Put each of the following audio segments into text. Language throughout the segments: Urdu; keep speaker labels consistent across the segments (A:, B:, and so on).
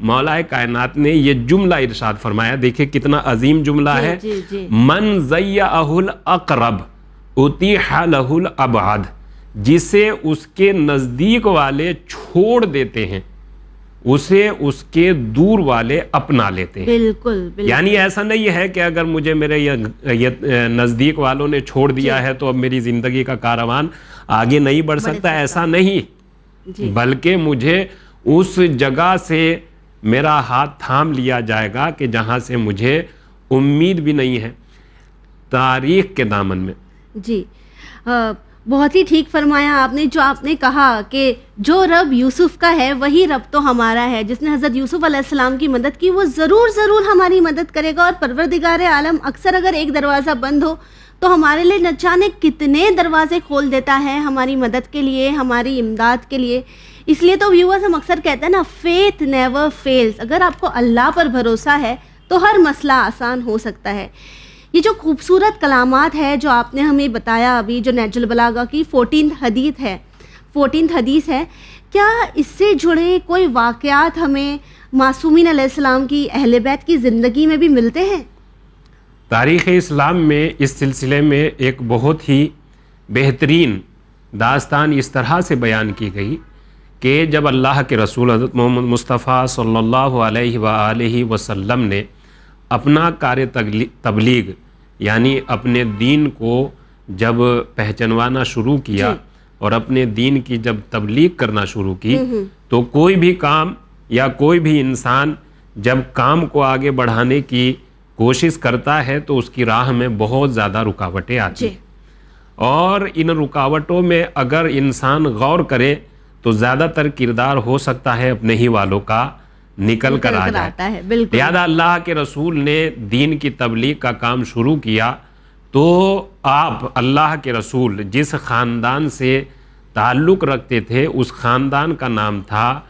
A: مولا کائنات نے یہ جملہ ارشاد فرمایا. دیکھیں کتنا عظیم جملہ ہے. من ضیعہ الاقرب اتیح لہ الابعد, جسے اس کے نزدیک والے چھوڑ دیتے ہیں اسے اس کے دور والے اپنا لیتے ہیں.
B: بالکل.
A: یعنی ایسا نہیں ہے کہ اگر مجھے میرے یہ نزدیک والوں نے چھوڑ دیا ہے تو اب میری زندگی کا کاروان آگے نہیں بڑھ سکتا, ایسا نہیں, بلکہ مجھے اس جگہ سے میرا ہاتھ تھام لیا جائے گا کہ جہاں سے مجھے امید بھی نہیں ہے, تاریخ کے دامن میں.
B: جی بہت ہی ٹھیک فرمایا آپ نے. جو آپ نے کہا کہ جو رب یوسف کا ہے وہی رب تو ہمارا ہے. جس نے حضرت یوسف علیہ السلام کی مدد کی وہ ضرور ہماری مدد کرے گا. اور پروردگار عالم اکثر اگر ایک دروازہ بند ہو تو ہمارے لیے نہ جانے کتنے دروازے کھول دیتا ہے ہماری مدد کے لیے, ہماری امداد کے لیے. اس لیے تو ویورز ہم اکثر کہتے ہیں نا, فیتھ نیور فیلز. اگر آپ کو اللہ پر بھروسہ ہے تو ہر مسئلہ آسان ہو سکتا ہے. یہ جو خوبصورت کلامات ہے جو آپ نے ہمیں بتایا ابھی, جو نہج البلاغہ کی 14th حدیث ہے, کیا اس سے جڑے کوئی واقعات ہمیں معصومین علیہ السلام کی اہل بیت کی زندگی میں بھی ملتے ہیں؟
A: تاریخ اسلام میں اس سلسلے میں ایک بہت ہی بہترین داستان اس طرح سے بیان کی گئی کہ جب اللہ کے رسول حضرت محمد مصطفیٰ صلی اللہ علیہ وآلہ وسلم نے اپنا کار تبلیغ یعنی اپنے دین کو جب پہچنوانا شروع کیا اور اپنے دین کی جب تبلیغ کرنا شروع کی, تو کوئی بھی کام یا کوئی بھی انسان جب کام کو آگے بڑھانے کی کوشش کرتا ہے تو اس کی راہ میں بہت زیادہ رکاوٹیں آتی ہیں, اور ان رکاوٹوں میں اگر انسان غور کرے تو زیادہ تر کردار ہو سکتا ہے اپنے ہی والوں کا نکل کر آ جائے. لہذا اللہ کے رسول نے دین کی تبلیغ کا کام شروع کیا تو آپ اللہ کے رسول جس خاندان سے تعلق رکھتے تھے اس خاندان کا نام تھا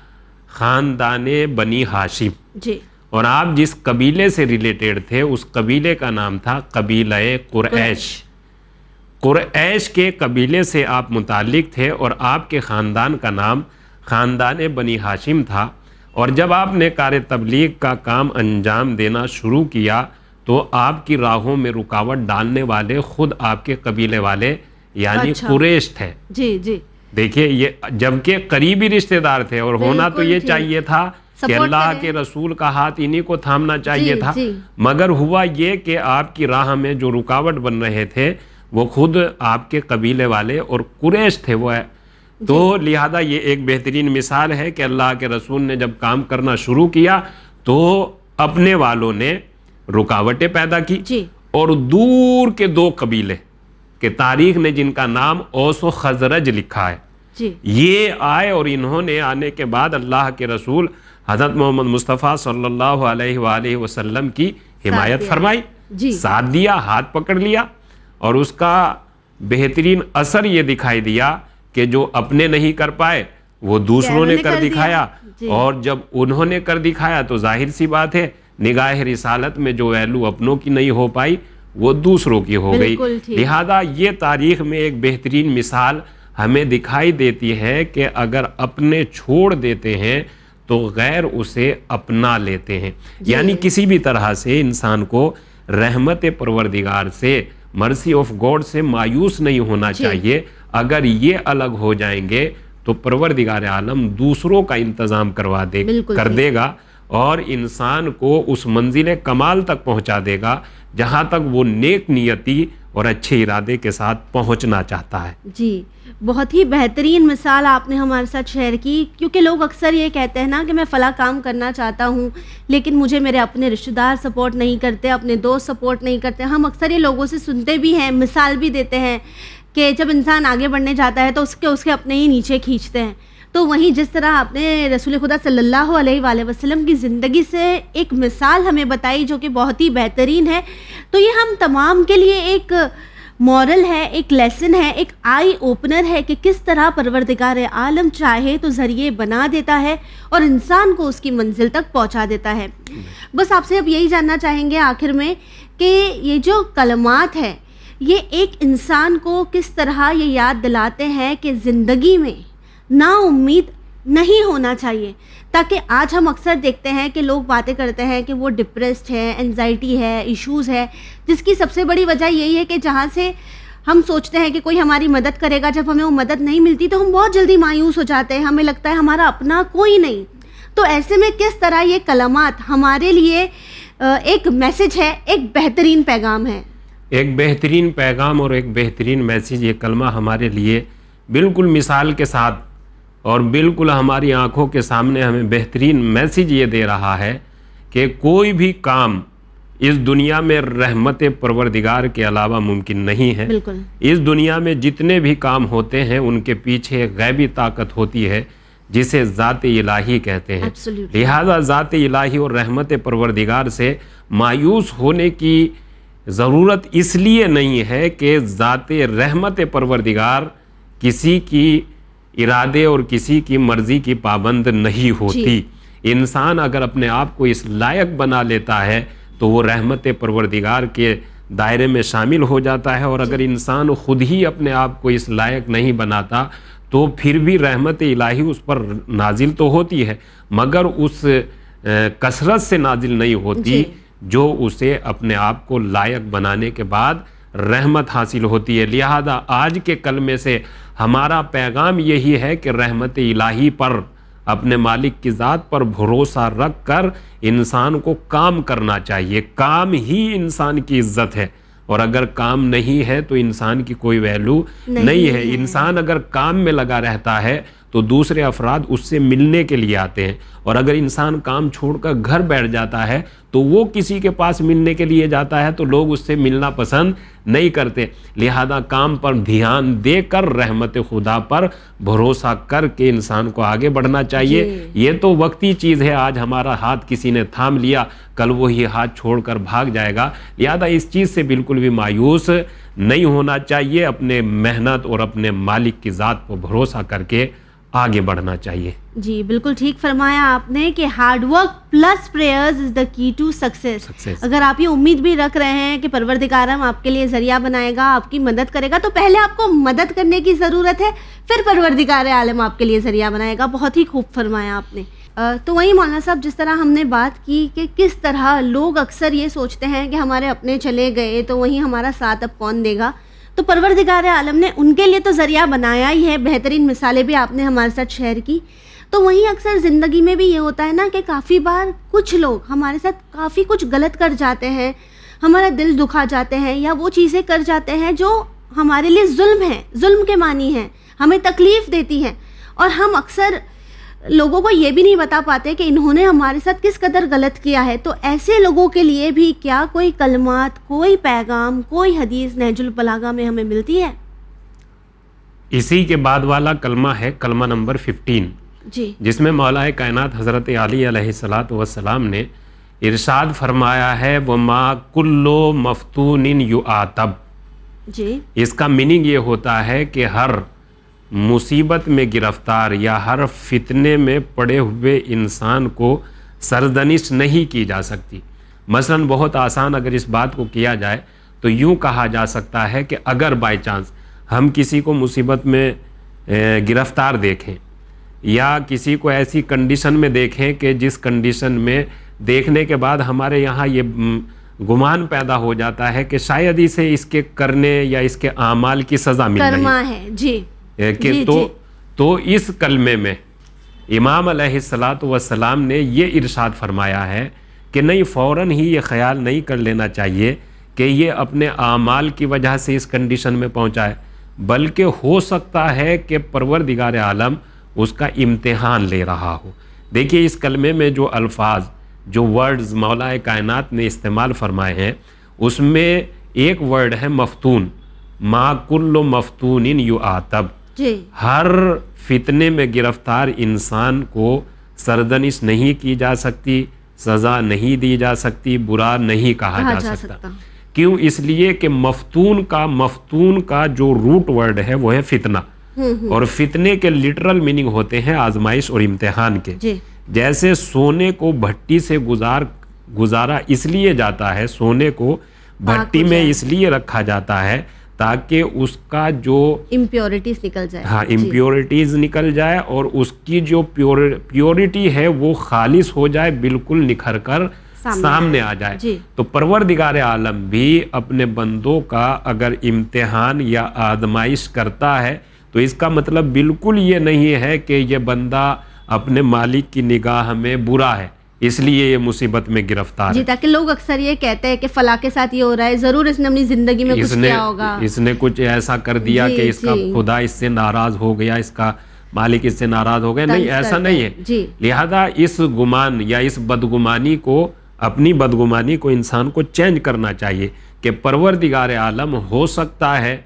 A: خاندان بنی ہاشم, اور آپ جس قبیلے سے ریلیٹڈ تھے اس قبیلے کا نام تھا قبیلہ قریش. قریش کے قبیلے سے آپ متعلق تھے اور آپ کے خاندان کا نام خاندان بنی ہاشم تھا. اور جب آپ نے کار تبلیغ کا کام انجام دینا شروع کیا تو آپ کی راہوں میں رکاوٹ ڈالنے والے خود آپ کے قبیلے والے یعنی قریش تھے. دیکھیے یہ جبکہ قریبی رشتہ دار تھے, اور ہونا تو یہ چاہیے تھا کہ اللہ کے رسول کا ہاتھ انہی کو تھامنا چاہیے تھا, مگر ہوا یہ کہ آپ کی راہ میں جو رکاوٹ بن رہے تھے وہ خود آپ کے قبیلے والے اور قریش تھے. وہ تو لہذا یہ ایک بہترین مثال ہے کہ اللہ کے رسول نے جب کام کرنا شروع کیا تو اپنے والوں نے رکاوٹیں پیدا کی, اور دور کے دو قبیلے کہ تاریخ نے جن کا نام اوس و خزرج لکھا ہے, یہ آئے اور انہوں نے آنے کے بعد اللہ کے رسول حضرت محمد مصطفیٰ صلی اللہ علیہ وآلہ وسلم کی حمایت فرمائی, ساتھ دیا, ہاتھ پکڑ لیا, اور اس کا بہترین اثر یہ دکھائی دیا کہ جو اپنے نہیں کر پائے وہ دوسروں نے کر دکھایا, اور جب انہوں نے کر دکھایا تو ظاہر سی بات ہے نگاہ رسالت میں جو ویلو اپنوں کی نہیں ہو پائی وہ دوسروں کی ہو گئی. لہذا یہ تاریخ میں ایک بہترین مثال ہمیں دکھائی دیتی ہے کہ اگر اپنے چھوڑ دیتے ہیں تو غیر اسے اپنا لیتے ہیں. یعنی کسی بھی طرح سے انسان کو رحمت پروردگار سے, مرسی آف گاڈ سے مایوس نہیں ہونا چاہیے. اگر یہ الگ ہو جائیں گے تو پروردگار عالم دوسروں کا انتظام کر دے گا اور انسان کو اس منزل کمال تک پہنچا دے گا جہاں تک وہ نیک نیتی اور اچھے ارادے کے ساتھ پہنچنا چاہتا ہے.
B: جی بہت ہی بہترین مثال آپ نے ہمارے ساتھ شیئر کی, کیونکہ لوگ اکثر یہ کہتے ہیں نا کہ میں فلاں کام کرنا چاہتا ہوں لیکن مجھے میرے اپنے رشتہ دار سپورٹ نہیں کرتے, اپنے دوست سپورٹ نہیں کرتے. ہم اکثر یہ لوگوں سے سنتے بھی ہیں, مثال بھی دیتے ہیں کہ جب انسان آگے بڑھنے جاتا ہے تو اس کے اپنے ہی نیچے کھینچتے ہیں. تو وہیں جس طرح آپ نے رسول خدا صلی اللہ علیہ وآلہ وسلم کی زندگی سے ایک مثال ہمیں بتائی جو کہ بہت ہی بہترین ہے, تو یہ ہم تمام کے لیے ایک مورل ہے, ایک لیسن ہے, ایک آئی اوپنر ہے کہ کس طرح پروردگار عالم چاہے تو ذریعے بنا دیتا ہے اور انسان کو اس کی منزل تک پہنچا دیتا ہے. بس آپ سے اب یہی جاننا چاہیں گے آخر میں کہ یہ جو کلمات ہیں یہ ایک انسان کو کس طرح یہ یاد دلاتے ہیں کہ زندگی میں نا امید نہیں ہونا چاہیے. تاکہ آج ہم اکثر دیکھتے ہیں کہ لوگ باتیں کرتے ہیں کہ وہ ڈپریسڈ ہے, انزائٹی ہے, ایشوز ہے, جس کی سب سے بڑی وجہ یہی ہے کہ جہاں سے ہم سوچتے ہیں کہ کوئی ہماری مدد کرے گا, جب ہمیں وہ مدد نہیں ملتی تو ہم بہت جلدی مایوس ہو جاتے ہیں, ہمیں لگتا ہے ہمارا اپنا کوئی نہیں. تو ایسے میں کس طرح یہ کلمات ہمارے لیے ایک میسج ہے, ایک بہترین پیغام ہے.
A: ایک بہترین پیغام اور ایک بہترین میسج, یہ کلمہ ہمارے لیے بالکل مثال کے ساتھ اور بالکل ہماری آنکھوں کے سامنے ہمیں بہترین میسج یہ دے رہا ہے کہ کوئی بھی کام اس دنیا میں رحمت پروردگار کے علاوہ ممکن نہیں ہے.
B: بالکل.
A: اس دنیا میں جتنے بھی کام ہوتے ہیں ان کے پیچھے غیبی طاقت ہوتی ہے جسے ذات الہی کہتے ہیں. لہذا ذات الہی اور رحمت پروردگار سے مایوس ہونے کی ضرورت اس لیے نہیں ہے کہ ذات رحمت پروردگار کسی کی ارادے اور کسی کی مرضی کی پابند نہیں ہوتی. انسان اگر اپنے آپ کو اس لائق بنا لیتا ہے تو وہ رحمت پروردگار کے دائرے میں شامل ہو جاتا ہے, اور اگر انسان خود ہی اپنے آپ کو اس لائق نہیں بناتا تو پھر بھی رحمت الہی اس پر نازل تو ہوتی ہے مگر اس کثرت سے نازل نہیں ہوتی جو اسے اپنے آپ کو لائق بنانے کے بعد رحمت حاصل ہوتی ہے. لہذا آج کے کلمے سے ہمارا پیغام یہی ہے کہ رحمت الہی پر, اپنے مالک کی ذات پر بھروسہ رکھ کر انسان کو کام کرنا چاہیے. کام ہی انسان کی عزت ہے, اور اگر کام نہیں ہے تو انسان کی کوئی ویلیو نہیں ہے. انسان اگر کام میں لگا رہتا ہے تو دوسرے افراد اس سے ملنے کے لیے آتے ہیں, اور اگر انسان کام چھوڑ کر گھر بیٹھ جاتا ہے تو وہ کسی کے پاس ملنے کے لیے جاتا ہے تو لوگ اس سے ملنا پسند نہیں کرتے. لہذا کام پر دھیان دے کر رحمت خدا پر بھروسہ کر کے انسان کو آگے بڑھنا چاہیے. یہ تو وقتی چیز ہے, آج ہمارا ہاتھ کسی نے تھام لیا, کل وہی ہاتھ چھوڑ کر بھاگ جائے گا. لہذا اس چیز سے بالکل بھی مایوس نہیں ہونا چاہیے, اپنے محنت اور اپنے مالک کی ذات پر بھروسہ کر کے آگے بڑھنا چاہیے.
B: جی بالکل ٹھیک فرمایا آپ نے کہ ہارڈ ورک پلس پریئرز از دا کی ٹو سکسیس. اگر آپ یہ امید بھی رکھ رہے ہیں کہ پروردگار آپ کے لیے ذریعہ بنائے گا, آپ کی مدد کرے گا, تو پہلے آپ کو مدد کرنے کی ضرورت ہے, پھر پروردگار عالم آپ کے لیے ذریعہ بنائے گا. بہت ہی خوب فرمایا آپ نے. تو وہی مولانا صاحب, جس طرح ہم نے بات کی کہ کس طرح لوگ اکثر یہ سوچتے ہیں کہ ہمارے اپنے چلے گئے تو وہیں ہمارا ساتھ اب کون دے گا, تو پروردگار عالم نے ان کے لیے تو ذریعہ بنایا ہی ہے. بہترین مثالیں بھی آپ نے ہمارے ساتھ شیئر کی. تو وہیں اکثر زندگی میں بھی یہ ہوتا ہے نا کہ کافی بار کچھ لوگ ہمارے ساتھ کافی کچھ غلط کر جاتے ہیں, ہمارا دل دکھا جاتے ہیں, یا وہ چیزیں کر جاتے ہیں جو ہمارے لیے ظلم ہے, ظلم کے معنی ہیں, ہمیں تکلیف دیتی ہیں, اور ہم اکثر لوگوں کو یہ بھی نہیں بتا پاتے کہ انہوں نے ہمارے ساتھ کس قدر غلط کیا ہے. تو ایسے لوگوں کے لیے بھی کیا کوئی کلمات, کوئی پیغام, کوئی حدیث نہج البلاغہ میں ہمیں ملتی ہے؟
A: اسی کے بعد والا کلمہ ہے کلمہ نمبر 15, جس میں مولا کائنات حضرت علی علیہ السلام نے ارشاد فرمایا ہے وَمَا كُلُّ مَفْتُونٍ يُعَاتَبْ. اس کا میننگ یہ ہوتا ہے کہ ہر مصیبت میں گرفتار یا ہر فتنے میں پڑے ہوئے انسان کو سرزنش نہیں کی جا سکتی. مثلا بہت آسان اگر اس بات کو کیا جائے تو یوں کہا جا سکتا ہے کہ اگر بائی چانس ہم کسی کو مصیبت میں گرفتار دیکھیں یا کسی کو ایسی کنڈیشن میں دیکھیں کہ جس کنڈیشن میں دیکھنے کے بعد ہمارے یہاں یہ گمان پیدا ہو جاتا ہے کہ شاید اسے اس کے کرنے یا اس کے اعمال کی سزا مل رہی ہے کہ تو اس کلمے میں امام علیہ السلام نے یہ ارشاد فرمایا ہے کہ نہیں فوراً ہی یہ خیال نہیں کر لینا چاہیے کہ یہ اپنے اعمال کی وجہ سے اس کنڈیشن میں پہنچا ہے، بلکہ ہو سکتا ہے کہ پروردگار عالم اس کا امتحان لے رہا ہو۔ دیکھیے اس کلمے میں جو الفاظ، جو ورڈز مولا کائنات نے استعمال فرمائے ہیں، اس میں ایک ورڈ ہے مفتون، ما کل مفتون یعاتب، ہر فتنے میں گرفتار انسان کو سرزنش نہیں کی جا سکتی، سزا نہیں دی جا سکتی، برا نہیں کہا جا سکتا۔ کیوں؟ اس لیے کہ مفتون کا جو روٹ ورڈ ہے وہ ہے فتنہ، اور فتنے کے لٹرل میننگ ہوتے ہیں آزمائش اور امتحان کے۔ جیسے سونے کو بھٹی سے گزارا اس لیے جاتا ہے، سونے کو بھٹی میں اس لیے رکھا جاتا ہے تاکہ اس کا جو
B: امپیورٹیز نکل جائے.
A: ہاں امپیورٹیز نکل جائے اور اس کی جو پیورٹی ہے وہ خالص ہو جائے, بالکل نکھر کر سامنے آ جائے. تو پروردگار عالم بھی اپنے بندوں کا اگر امتحان یا آزمائش کرتا ہے تو اس کا مطلب بالکل یہ نہیں ہے کہ یہ بندہ اپنے مالک کی نگاہ میں برا ہے اس لیے یہ مصیبت میں گرفتار ہے.
B: تاکہ لوگ اکثر یہ کہتے ہیں کہ فلاں کے ساتھ یہ ہو رہا ہے, ضرور اس نے اپنی زندگی میں کچھ کیا ہوگا,
A: اس نے کچھ ایسا کر دیا کہ اس کا خدا اس سے ناراض ہو گیا, اس کا مالک اس سے ناراض ہو گیا. نہیں, ایسا نہیں ہے. لہذا اس گمان یا اس بدگمانی کو, اپنی بدگمانی کو انسان کو چینج کرنا چاہیے کہ پروردگار عالم ہو سکتا ہے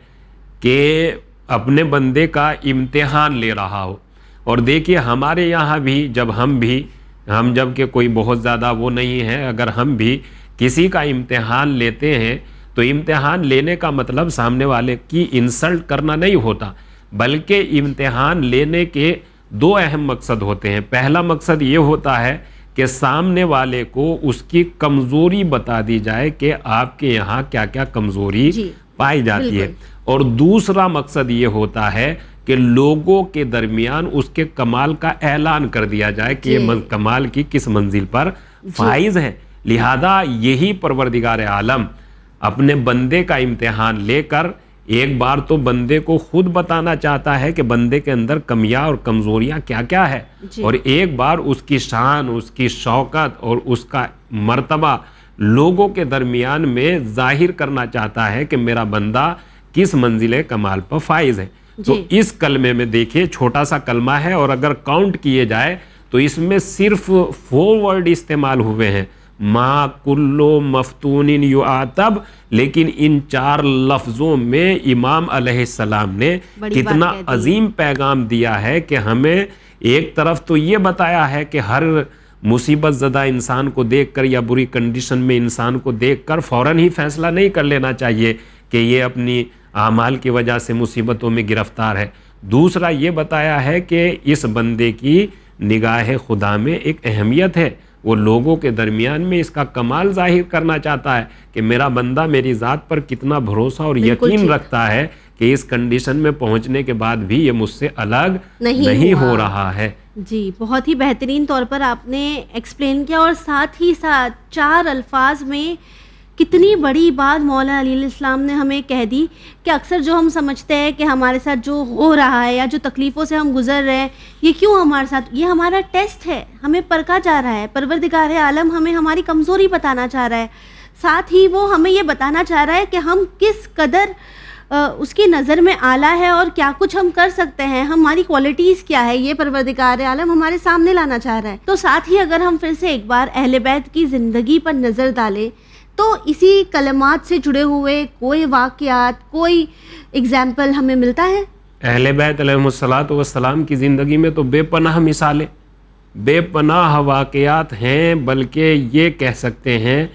A: کہ اپنے بندے کا امتحان لے رہا ہو. اور دیکھیے ہمارے یہاں بھی ہم جب کہ کوئی بہت زیادہ وہ نہیں ہے, اگر ہم بھی کسی کا امتحان لیتے ہیں تو امتحان لینے کا مطلب سامنے والے کی انسلٹ کرنا نہیں ہوتا, بلکہ امتحان لینے کے دو اہم مقصد ہوتے ہیں. پہلا مقصد یہ ہوتا ہے کہ سامنے والے کو اس کی کمزوری بتا دی جائے کہ آپ کے یہاں کیا کیا کمزوری پائی جاتی ہے, اور دوسرا مقصد یہ ہوتا ہے کہ لوگوں کے درمیان اس کے کمال کا اعلان کر دیا جائے کہ یہ کمال کی کس منزل پر فائز ہے. لہذا یہی پروردگار عالم اپنے بندے کا امتحان لے کر ایک بار تو بندے کو خود بتانا چاہتا ہے کہ بندے کے اندر کمیاں اور کمزوریاں کیا کیا ہے, اور ایک بار اس کی شان, اس کی شوکت اور اس کا مرتبہ لوگوں کے درمیان میں ظاہر کرنا چاہتا ہے کہ میرا بندہ کس منزل کمال پر فائز ہے. تو اس کلمے میں دیکھیے چھوٹا سا کلمہ ہے, اور اگر کاؤنٹ کیے جائے تو اس میں صرف 4 ورڈ استعمال ہوئے ہیں, ما کلو مفتون یعاتب, لیکن ان 4 لفظوں میں امام علیہ السلام نے کتنا عظیم پیغام دیا ہے کہ ہمیں ایک طرف تو یہ بتایا ہے کہ ہر مصیبت زدہ انسان کو دیکھ کر یا بری کنڈیشن میں انسان کو دیکھ کر فوراً ہی فیصلہ نہیں کر لینا چاہیے کہ یہ اپنی اعمال کی وجہ سے مصیبتوں میں گرفتار ہے. دوسرا یہ بتایا ہے کہ اس بندے کی نگاہ خدا میں ایک اہمیت ہے, وہ لوگوں کے درمیان میں اس کا کمال ظاہر کرنا چاہتا ہے کہ میرا بندہ میری ذات پر کتنا بھروسہ اور یقین رکھتا ہے کہ اس کنڈیشن میں پہنچنے کے بعد بھی یہ مجھ سے الگ نہیں ہو رہا ہے.
B: جی, بہت ہی بہترین طور پر آپ نے ایکسپلین کیا, اور ساتھ ہی ساتھ 4 الفاظ میں کتنی بڑی بات مولا علیہ السلام نے ہمیں کہہ دی کہ اکثر جو ہم سمجھتے ہیں کہ ہمارے ساتھ جو ہو رہا ہے یا جو تکلیفوں سے ہم گزر رہے ہیں یہ کیوں ہمارے ساتھ, یہ ہمارا ٹیسٹ ہے, ہمیں پرکھا جا رہا ہے. پروردگار عالم ہمیں ہماری کمزوری بتانا چاہ رہا ہے, ساتھ ہی وہ ہمیں یہ بتانا چاہ رہا ہے کہ ہم کس قدر اس کی نظر میں اعلیٰ ہے اور کیا کچھ ہم کر سکتے ہیں, ہماری کوالٹیز کیا ہے, یہ پروردگار عالم ہمارے سامنے لانا چاہ رہا ہے. تو ساتھ ہی اگر ہم پھر سے ایک بار اہل بیت کی زندگی پر نظر ڈالیں تو اسی کلمات سے جڑے ہوئے کوئی واقعات, کوئی اگزامپل ہمیں ملتا ہے؟
A: اہل بیت علیہم السلام کی زندگی میں تو بے پناہ مثالیں, بے پناہ واقعات ہیں, بلکہ یہ کہہ سکتے ہیں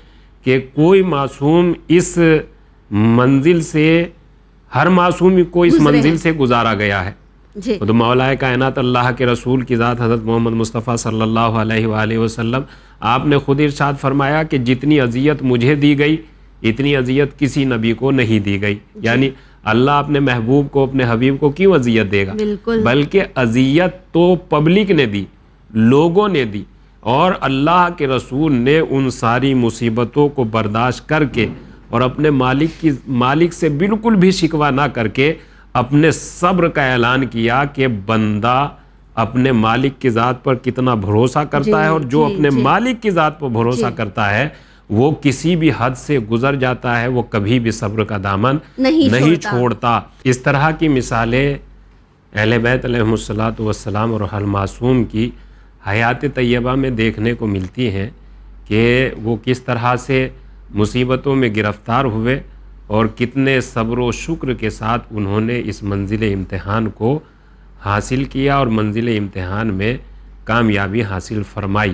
A: کہ کوئی معصوم اس منزل سے, ہر معصوم کو اس منزل سے گزارا گیا ہے. تو مولا کائنات اللہ کے رسول کی ذات حضرت محمد مصطفیٰ صلی اللہ علیہ وآلہ وسلم, آپ نے خود ارشاد فرمایا کہ جتنی اذیت مجھے دی گئی اتنی اذیت کسی نبی کو نہیں دی گئی. یعنی اللہ اپنے محبوب کو, اپنے حبیب کو کیوں اذیت دے گا, بلکہ اذیت تو پبلک نے دی, لوگوں نے دی, اور اللہ کے رسول نے ان ساری مصیبتوں کو برداشت کر کے اور اپنے مالک سے بالکل بھی شکوہ نہ کر کے اپنے صبر کا اعلان کیا کہ بندہ اپنے مالک کی ذات پر کتنا بھروسہ کرتا ہے, اور جو اپنے مالک کی ذات پر بھروسہ کرتا ہے وہ کسی بھی حد سے گزر جاتا ہے, وہ کبھی بھی صبر کا دامن نہیں چھوڑتا. اس طرح کی مثالیں اہل بیت علیہم السلام اور المعصوم کی حیات طیبہ میں دیکھنے کو ملتی ہیں کہ وہ کس طرح سے مصیبتوں میں گرفتار ہوئے اور کتنے صبر و شکر کے ساتھ انہوں نے اس منزل امتحان کو حاصل کیا اور منزل امتحان میں کامیابی حاصل فرمائی.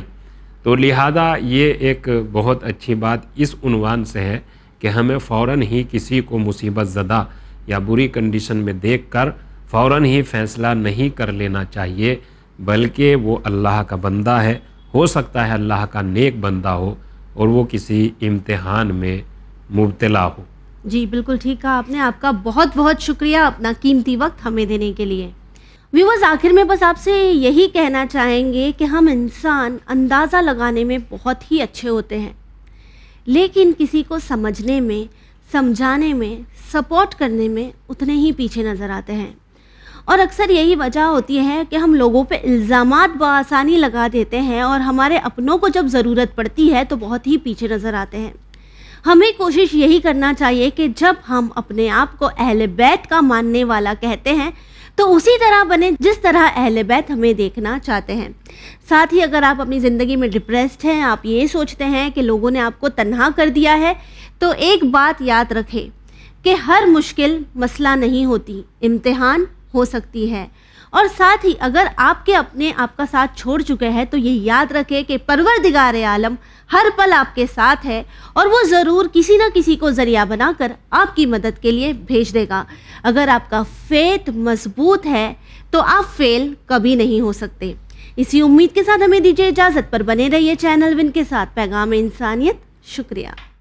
A: تو لہذا یہ ایک بہت اچھی بات اس عنوان سے ہے کہ ہمیں فوراً ہی کسی کو مصیبت زدہ یا بری کنڈیشن میں دیکھ کر فوراً ہی فیصلہ نہیں کر لینا چاہیے, بلکہ وہ اللہ کا بندہ ہے, ہو سکتا ہے اللہ کا نیک بندہ ہو اور وہ کسی امتحان میں مبتلا ہو.
B: جی بالکل ٹھیک کہا آپ نے. آپ کا بہت بہت شکریہ اپنا قیمتی وقت ہمیں دینے کے لیے. ویورز آخر میں بس آپ سے یہی کہنا چاہیں گے کہ ہم انسان اندازہ لگانے میں بہت ہی اچھے ہوتے ہیں، لیکن کسی کو سمجھنے میں، سمجھانے میں، سپورٹ کرنے میں اتنے ہی پیچھے نظر آتے ہیں. اور اکثر یہی وجہ ہوتی ہے کہ ہم لوگوں پہ الزامات بآسانی لگا دیتے ہیں اور ہمارے اپنوں کو جب ضرورت پڑتی ہے تو بہت ہی پیچھے نظر آتے ہیں. ہمیں کوشش یہی کرنا چاہیے کہ جب ہم اپنے آپ کو اہل بیت کا ماننے والا کہتے ہیں تو اسی طرح بنے جس طرح اہل بیت ہمیں دیکھنا چاہتے ہیں. ساتھ ہی اگر آپ اپنی زندگی میں ڈپریسڈ ہیں، آپ یہ سوچتے ہیں کہ لوگوں نے آپ کو تنہا کر دیا ہے، تو ایک بات یاد رکھیں کہ ہر مشکل مسئلہ نہیں ہوتی، امتحان ہو سکتی ہے. اور ساتھ ہی اگر آپ کے اپنے آپ کا ساتھ چھوڑ چکے ہیں تو یہ یاد رکھیں کہ پروردگار عالم ہر پل آپ کے ساتھ ہے اور وہ ضرور کسی نہ کسی کو ذریعہ بنا کر آپ کی مدد کے لیے بھیج دے گا. اگر آپ کا فیتھ مضبوط ہے تو آپ فیل کبھی نہیں ہو سکتے. اسی امید کے ساتھ ہمیں دیجیے اجازت، پر بنے رہیے چینل ون کے ساتھ. پیغام انسانیت. شکریہ.